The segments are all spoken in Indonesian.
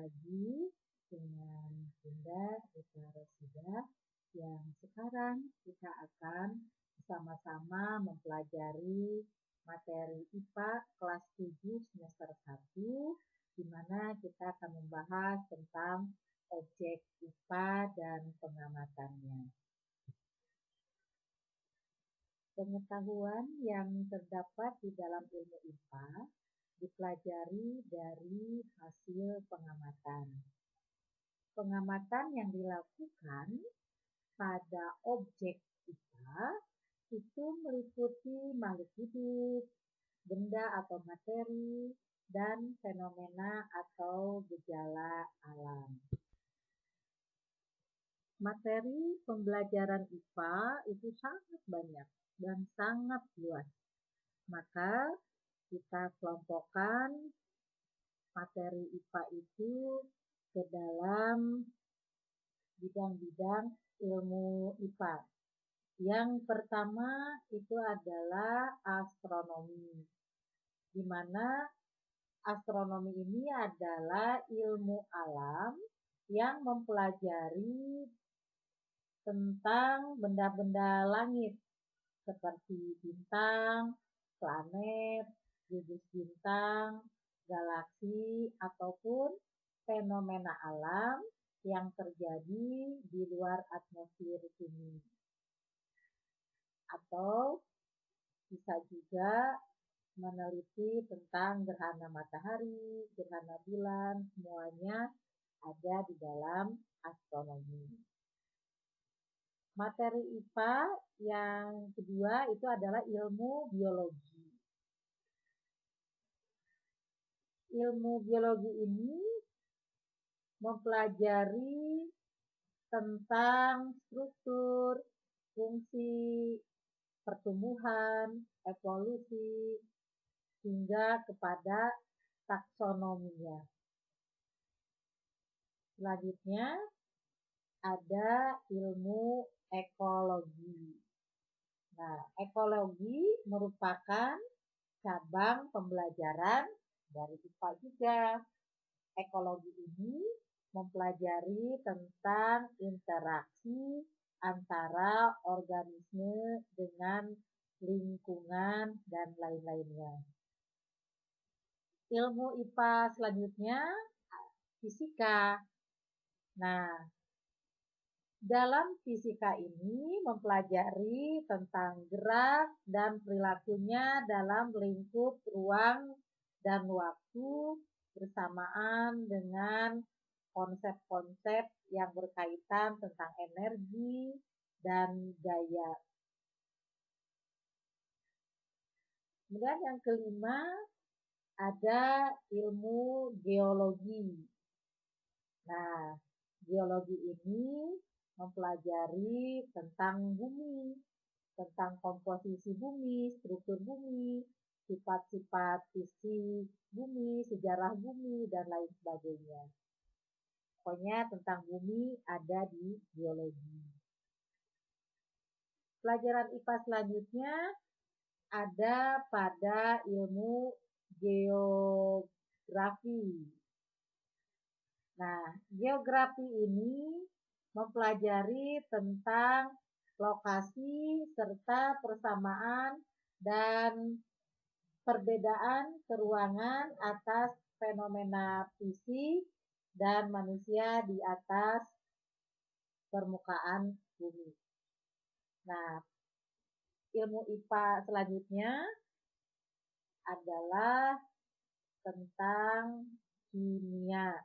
lagi dengan Bunda Rita Rosida yang sekarang kita akan bersama-sama mempelajari materi IPA kelas 7 semester 1 di mana kita akan membahas tentang objek IPA dan pengamatannya. Pengetahuan yang terdapat di dalam ilmu IPA dipelajari dari hasil pengamatan. Pengamatan yang dilakukan pada objek IPA itu meliputi makhluk hidup, benda atau materi, dan fenomena atau gejala alam. Materi pembelajaran IPA itu sangat banyak dan sangat luas. Maka kita kelompokkan materi IPA itu ke dalam bidang-bidang ilmu IPA. Yang pertama itu adalah astronomi, di mana astronomi ini adalah ilmu alam yang mempelajari tentang benda-benda langit seperti bintang, planet, gugus bintang, galaksi, ataupun fenomena alam yang terjadi di luar atmosfer bumi. Atau bisa juga meneliti tentang gerhana matahari, gerhana bulan, semuanya ada di dalam astronomi. Materi IPA yang kedua itu adalah ilmu biologi. Ilmu biologi ini mempelajari tentang struktur, fungsi, pertumbuhan, evolusi, hingga kepada taksonominya. Selanjutnya ada ilmu ekologi. Nah, ekologi merupakan cabang pembelajaran dari IPA juga. Ekologi ini mempelajari tentang interaksi antara organisme dengan lingkungan dan lain-lainnya. Ilmu IPA selanjutnya fisika. Nah, dalam fisika ini mempelajari tentang gerak dan perilakunya dalam lingkup ruang dan waktu bersamaan dengan konsep-konsep yang berkaitan tentang energi dan gaya. Kemudian yang kelima ada ilmu geologi. Nah, geologi ini mempelajari tentang bumi, tentang komposisi bumi, struktur bumi, sifat-sifat fisik bumi, sejarah bumi, dan lain sebagainya. Pokoknya tentang bumi ada di geologi. Pelajaran IPA selanjutnya ada pada ilmu geografi. Nah, geografi ini mempelajari tentang lokasi serta persamaan dan perbedaan keruangan atas fenomena fisik dan manusia di atas permukaan bumi. Nah, ilmu IPA selanjutnya adalah tentang kimia.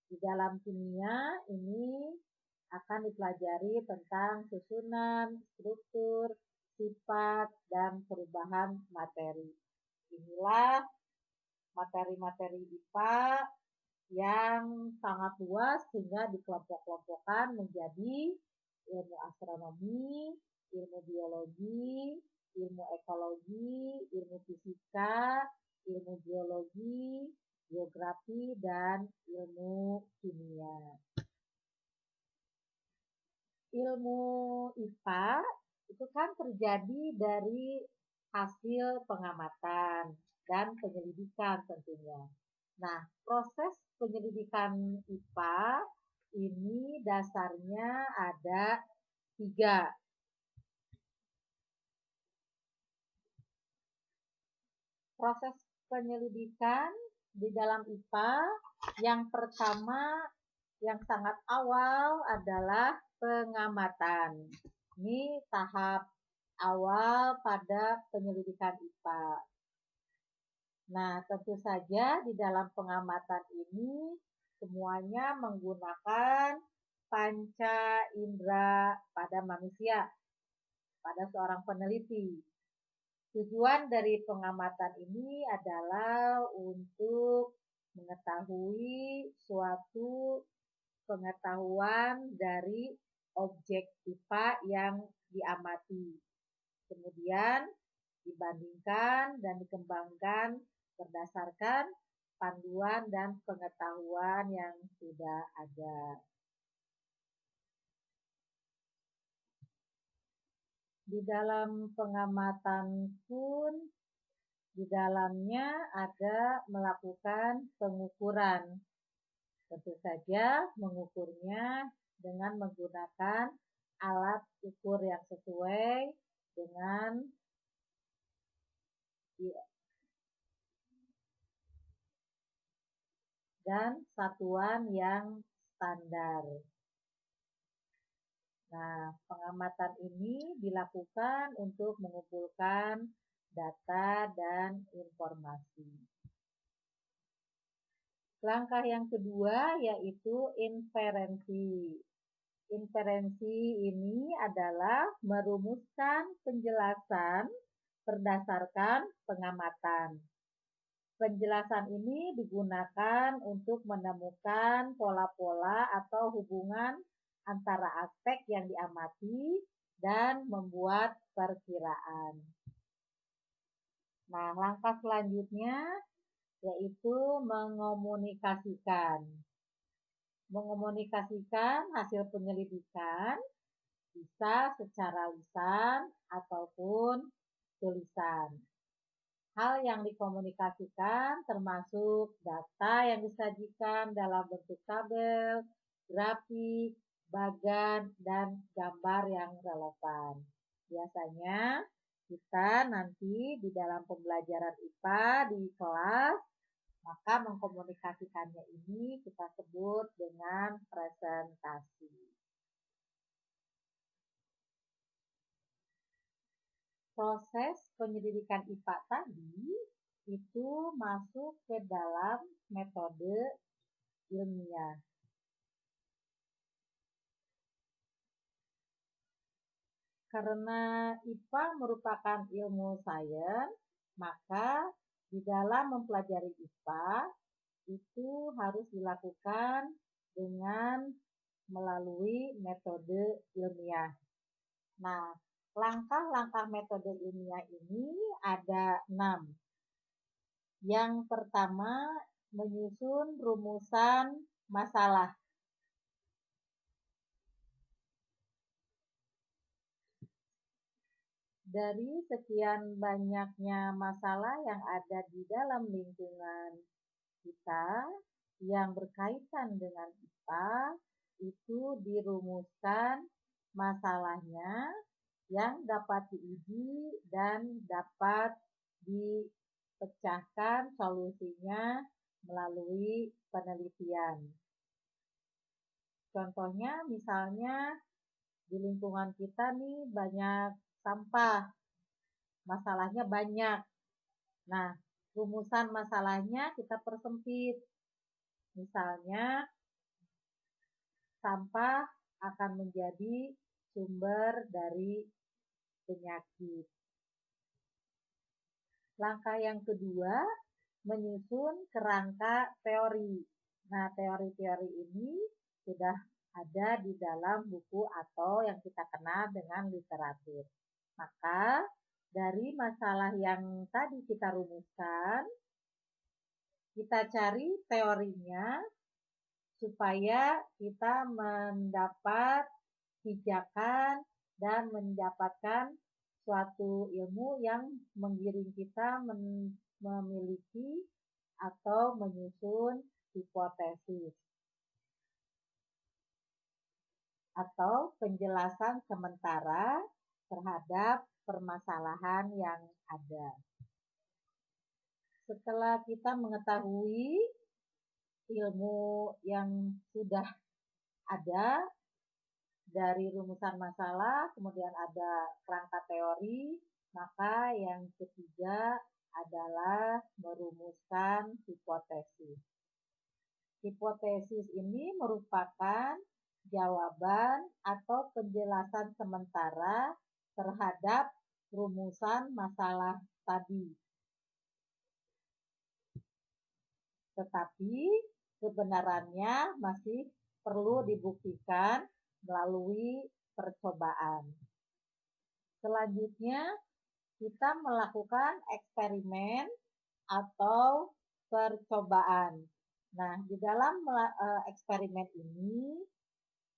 Di dalam kimia ini akan dipelajari tentang susunan, struktur, sifat, dan perubahan materi. Inilah materi-materi IPA yang sangat luas sehingga dikelompok-kelompokkan menjadi ilmu astronomi, ilmu biologi, ilmu ekologi, ilmu fisika, ilmu geologi, geografi, dan ilmu kimia. Ilmu IPA itu kan terjadi dari hasil pengamatan dan penyelidikan tentunya. Nah, proses penyelidikan IPA ini dasarnya ada 3. Proses penyelidikan di dalam IPA yang pertama, yang sangat awal adalah pengamatan. Ini tahap awal pada penyelidikan IPA. Nah, tentu saja di dalam pengamatan ini semuanya menggunakan panca indera pada manusia, pada seorang peneliti. Tujuan dari pengamatan ini adalah untuk mengetahui suatu pengetahuan dari objek IPA yang diamati. Kemudian dibandingkan dan dikembangkan berdasarkan panduan dan pengetahuan yang sudah ada. Di dalam pengamatan pun di dalamnya ada melakukan pengukuran. Tentu saja mengukurnya dengan menggunakan alat ukur yang sesuai dengan dan satuan yang standar. Nah, pengamatan ini dilakukan untuk mengumpulkan data dan informasi. Langkah yang kedua yaitu inferensi. Inferensi ini adalah merumuskan penjelasan berdasarkan pengamatan. Penjelasan ini digunakan untuk menemukan pola-pola atau hubungan antara aspek yang diamati dan membuat perkiraan. Nah, langkah selanjutnya yaitu mengomunikasikan. Mengomunikasikan hasil penyelidikan bisa secara lisan ataupun tulisan. Hal yang dikomunikasikan termasuk data yang disajikan dalam bentuk tabel, grafik, bagan, dan gambar yang relevan. Biasanya kita nanti di dalam pembelajaran IPA di kelas, maka mengkomunikasikannya ini kita sebut dengan presentasi. Proses penyelidikan IPA tadi itu masuk ke dalam metode ilmiah. Karena IPA merupakan ilmu sains, maka di dalam mempelajari IPA itu harus dilakukan dengan melalui metode ilmiah. Nah, langkah-langkah metode ilmiah ini ada 6. Yang pertama, menyusun rumusan masalah. Dari sekian banyaknya masalah yang ada di dalam lingkungan kita yang berkaitan dengan IPA, itu dirumuskan masalahnya yang dapat diuji dan dapat dipecahkan solusinya melalui penelitian. Contohnya misalnya di lingkungan kita nih banyak sampah, masalahnya banyak. Nah, rumusan masalahnya kita persempit. Misalnya, sampah akan menjadi sumber dari penyakit. Langkah yang kedua, menyusun kerangka teori. Nah, teori-teori ini sudah ada di dalam buku atau yang kita kenal dengan literatur. Maka, dari masalah yang tadi kita rumuskan, kita cari teorinya supaya kita mendapat pijakan dan mendapatkan suatu ilmu yang menggiring kita memiliki atau menyusun hipotesis atau penjelasan sementara terhadap permasalahan yang ada. Setelah kita mengetahui ilmu yang sudah ada dari rumusan masalah, kemudian ada kerangka teori, maka yang ketiga adalah merumuskan hipotesis. Hipotesis ini merupakan jawaban atau penjelasan sementara terhadap rumusan masalah tadi. Tetapi kebenarannya masih perlu dibuktikan melalui percobaan. Selanjutnya, kita melakukan eksperimen atau percobaan. Nah, di dalam eksperimen ini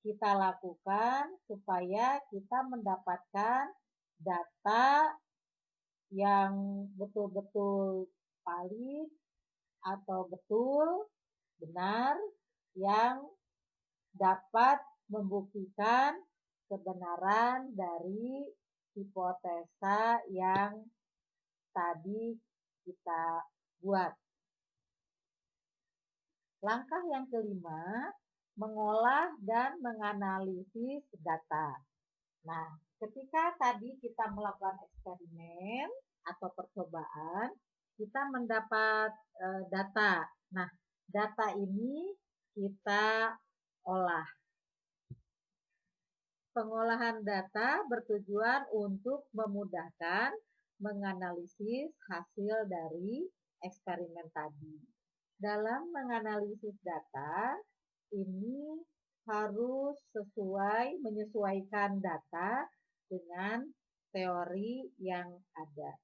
kita lakukan supaya kita mendapatkan data yang betul-betul valid atau betul, benar, yang dapat membuktikan kebenaran dari hipotesa yang tadi kita buat. Langkah yang kelima, mengolah dan menganalisis data. Nah, ketika tadi kita melakukan eksperimen atau percobaan, kita mendapat data. Nah, data ini kita olah. Pengolahan data bertujuan untuk memudahkan menganalisis hasil dari eksperimen tadi. Dalam menganalisis data, ini harus menyesuaikan data dengan teori yang ada.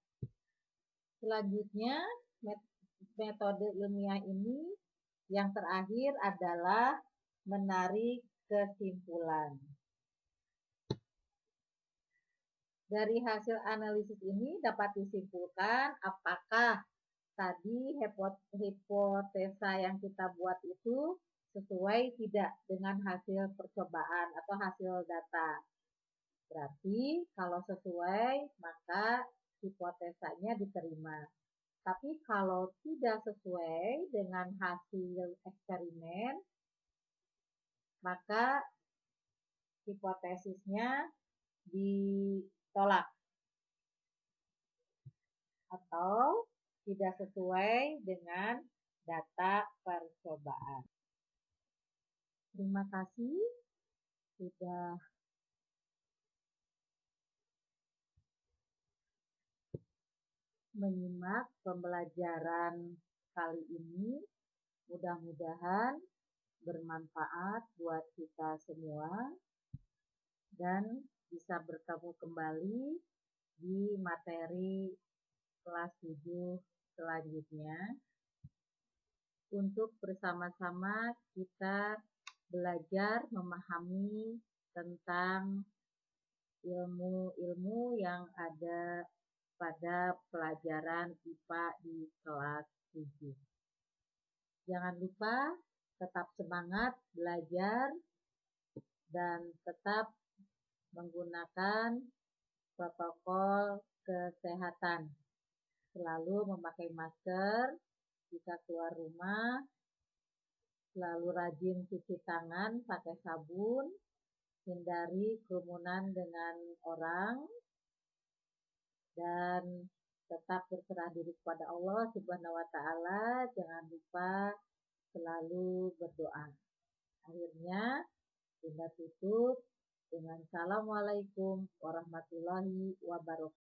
Selanjutnya, metode ilmiah ini yang terakhir adalah menarik kesimpulan. Dari hasil analisis ini dapat disimpulkan apakah tadi hipotesa yang kita buat itu sesuai tidak dengan hasil percobaan atau hasil data. Berarti kalau sesuai maka hipotesanya diterima. Tapi kalau tidak sesuai dengan hasil eksperimen, maka hipotesisnya ditolak atau tidak sesuai dengan data percobaan. Terima kasih sudah menyimak pembelajaran kali ini. Mudah-mudahan bermanfaat buat kita semua dan bisa bertemu kembali di materi kelas 7 selanjutnya untuk bersama-sama kita belajar memahami tentang ilmu-ilmu yang ada pada pelajaran IPA di kelas 7. Jangan lupa tetap semangat belajar dan tetap menggunakan protokol kesehatan. Selalu memakai masker jika keluar rumah, selalu rajin cuci tangan pakai sabun, hindari kerumunan dengan orang, dan tetap berserah diri kepada Allah Subhanahu wa Ta'ala. Jangan lupa selalu berdoa. Akhirnya, kita tutup dengan Assalamualaikum warahmatullahi wabarakatuh.